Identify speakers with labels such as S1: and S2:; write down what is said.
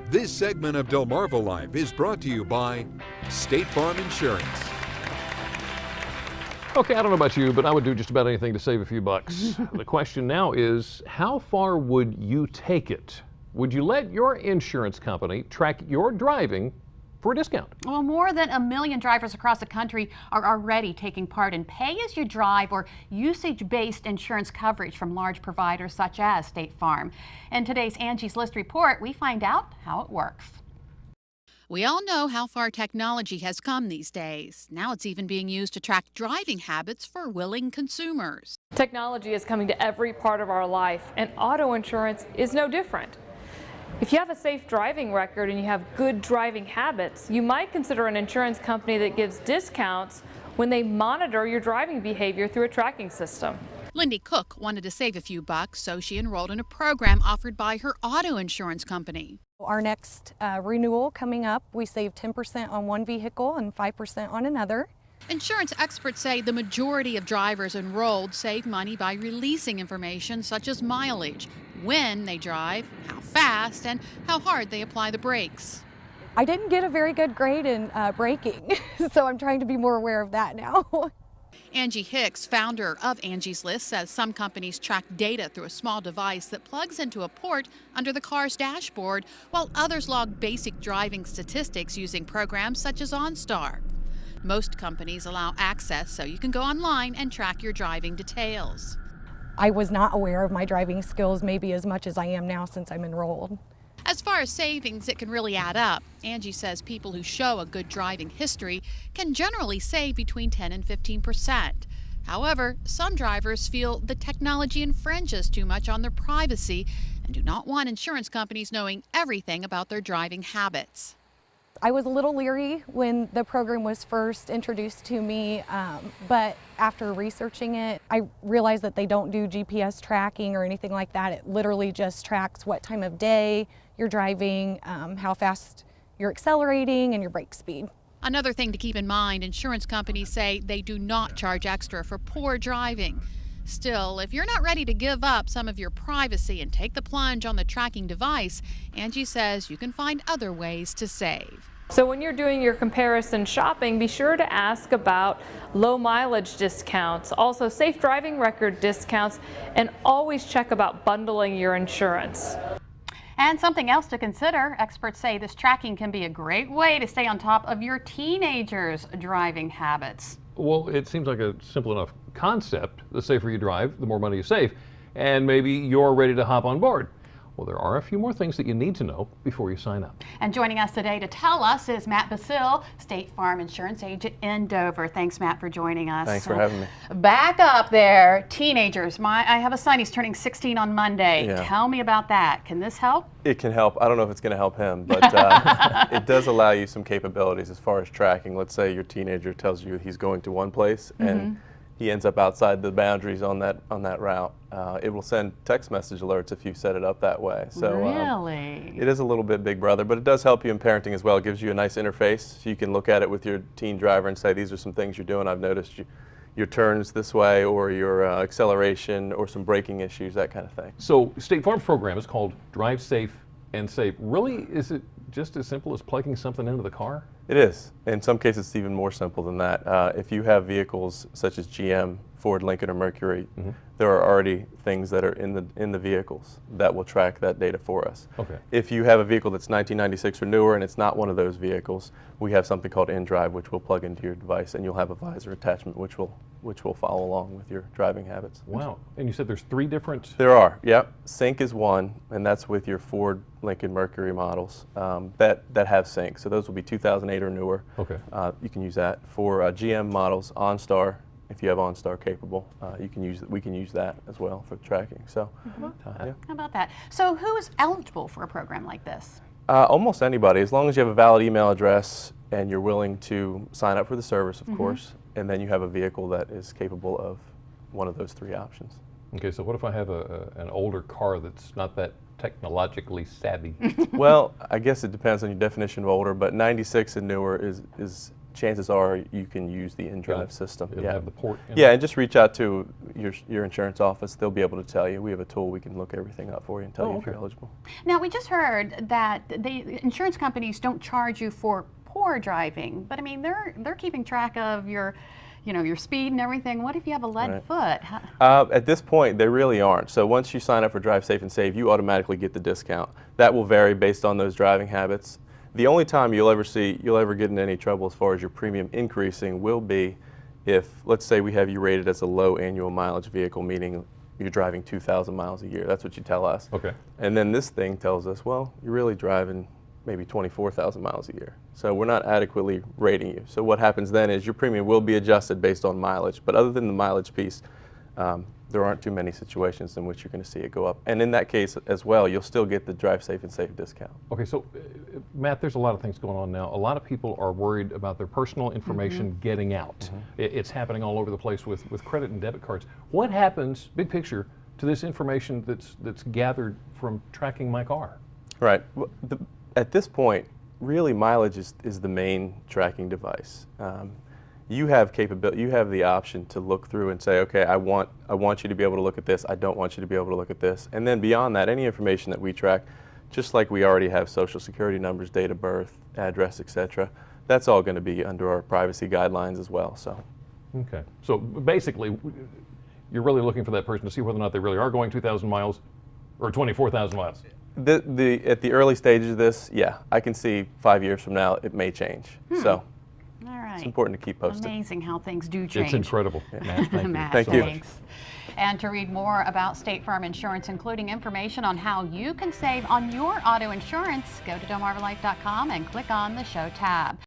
S1: This segment of Delmarva Life is brought to you by State Farm Insurance.
S2: Okay, I don't know about you, but I would do just about anything to save a few bucks. The question now is, how far would you take it? Would you let your insurance company track your driving for a discount?
S3: Well, more than 1 million drivers across the country are already taking part in pay-as-you-drive or usage-based insurance coverage from large providers such as State Farm. In today's Angie's List report, we find out how it works.
S4: We all know how far technology has come these days. Now it's even being used to track driving habits for willing consumers.
S5: Technology is coming to every part of our life, and auto insurance is no different. If you have a safe driving record and you have good driving habits, you might consider an insurance company that gives discounts when they monitor your driving behavior through a tracking system.
S4: Lindy Cook wanted to save a few bucks, so she enrolled in a program offered by her auto insurance company.
S6: Our next renewal coming up, we save 10% on one vehicle and 5% on another.
S4: Insurance experts say the majority of drivers enrolled save money by releasing information such as mileage, when they drive, how fast, and how hard they apply the brakes.
S6: I didn't get a very good grade in braking, so I'm trying to be more aware of that now.
S4: Angie Hicks, founder of Angie's List, says some companies track data through a small device that plugs into a port under the car's dashboard, while others log basic driving statistics using programs such as OnStar. Most companies allow access so you can go online and track your driving details.
S6: I was not aware of my driving skills maybe as much as I am now since I'm enrolled.
S4: As far as savings, it can really add up. Angie says people who show a good driving history can generally save between 10 and 15%. However, some drivers feel the technology infringes too much on their privacy and do not want insurance companies knowing everything about their driving habits.
S6: I was a little leery when the program was first introduced to me, but after researching it, I realized that they don't do GPS tracking or anything like that. It literally just tracks what time of day you're driving, how fast you're accelerating, and your brake speed.
S4: Another thing to keep in mind, insurance companies say they do not charge extra for poor driving. Still, if you're not ready to give up some of your privacy and take the plunge on the tracking device, Angie says you can find other ways to save.
S5: So when you're doing your comparison shopping, be sure to ask about low mileage discounts, also safe driving record discounts, and always check about bundling your insurance.
S3: And something else to consider, experts say this tracking can be a great way to stay on top of your teenagers' driving habits.
S2: Well, it seems like a simple enough concept. The safer you drive, the more money you save, and maybe you're ready to hop on board. Well, there are a few more things that you need to know before you sign up.
S3: And joining us today to tell us is Matt Basil, State Farm Insurance Agent in Dover. Thanks, Matt, for joining us.
S7: Thanks for having me.
S3: Back up there, teenagers. I have a son, he's turning 16 on Monday.
S7: Yeah.
S3: Tell me about that. Can this help?
S7: It can help. I don't know if it's going to help him, but it does allow you some capabilities as far as tracking. Let's say your teenager tells you he's going to one place and he ends up outside the boundaries on that route. It will send text message alerts if you set it up that way. So
S3: really?
S7: It is a little bit Big Brother, but it does help you in parenting as well. It gives you a nice interface so you can look at it with your teen driver and say, these are some things you're doing. I've noticed your turns this way, or your acceleration, or some braking issues, that kind of thing.
S2: So State Farm's program is called Drive Safe and Save. Really, is it just as simple as plugging something into the car?
S7: It is. In some cases, it's even more simple than that. If you have vehicles such as GM, Ford, Lincoln, or Mercury, there are already things that are in the vehicles that will track that data for us.
S2: Okay.
S7: If you have a vehicle that's 1996 or newer and it's not one of those vehicles, we have something called InDrive, which will plug into your device, and you'll have a visor attachment which will follow along with your driving habits.
S2: Wow. And you said there's 3 different?
S7: There are, yep. Sync is one, and that's with your Ford, Lincoln, Mercury models that have sync. So those will be 2008 or newer.
S2: Okay.
S7: You can use that. For GM models, OnStar, if you have OnStar capable, we can use that as well for tracking. So, yeah.
S3: How about that? So who is eligible for a program like this?
S7: Almost anybody, as long as you have a valid email address and you're willing to sign up for the service, of course, and then you have a vehicle that is capable of one of those 3 options.
S2: Okay, so what if I have an older car that's not that technologically savvy?
S7: Well, I guess it depends on your definition of older, but 96 and newer is chances are you can use the in-drive system.
S2: It'll have the port in
S7: Yeah,
S2: it.
S7: and just reach out to your insurance office. They'll be able to tell you. We have a tool we can look everything up for you and tell you if you're eligible.
S3: Now, we just heard that the insurance companies don't charge you for poor driving, but I mean, they're keeping track of your speed and everything. What if you have a lead foot?
S7: At this point, they really aren't. So once you sign up for Drive Safe and Save, you automatically get the discount. That will vary based on those driving habits. The only time you'll ever get in any trouble as far as your premium increasing will be if, let's say, we have you rated as a low annual mileage vehicle, meaning you're driving 2,000 miles a year. That's what you tell us.
S2: Okay.
S7: And then this thing tells us, well, you're really driving maybe 24,000 miles a year. So we're not adequately rating you. So what happens then is your premium will be adjusted based on mileage. But other than the mileage piece, there aren't too many situations in which you're going to see it go up. And in that case as well, you'll still get the Drive Safe and Save discount.
S2: Okay, so Matt, there's a lot of things going on now. A lot of people are worried about their personal information getting out. It's happening all over the place with credit and debit cards. What happens, big picture, to this information that's gathered from tracking my car?
S7: Right. Well, at this point, really mileage is the main tracking device. You have the option to look through and say, okay, I want you to be able to look at this, I don't want you to be able to look at this. And then beyond that, any information that we track, just like we already have social security numbers, date of birth, address, etc., that's all going to be under our privacy guidelines as well. So.
S2: Okay. So basically, you're really looking for that person to see whether or not they really are going 2,000 miles or 24,000 miles.
S7: At the early stages of this, yeah, I can see 5 years from now it may change. So.
S3: All right.
S7: It's important to keep posted.
S3: Amazing how things do change.
S2: It's incredible. Matt, thank you.
S3: Matt,
S7: Thank you.
S3: thanks. And to read more about State Farm Insurance, including information on how you can save on your auto insurance, go to delmarvalife.com and click on the Show tab.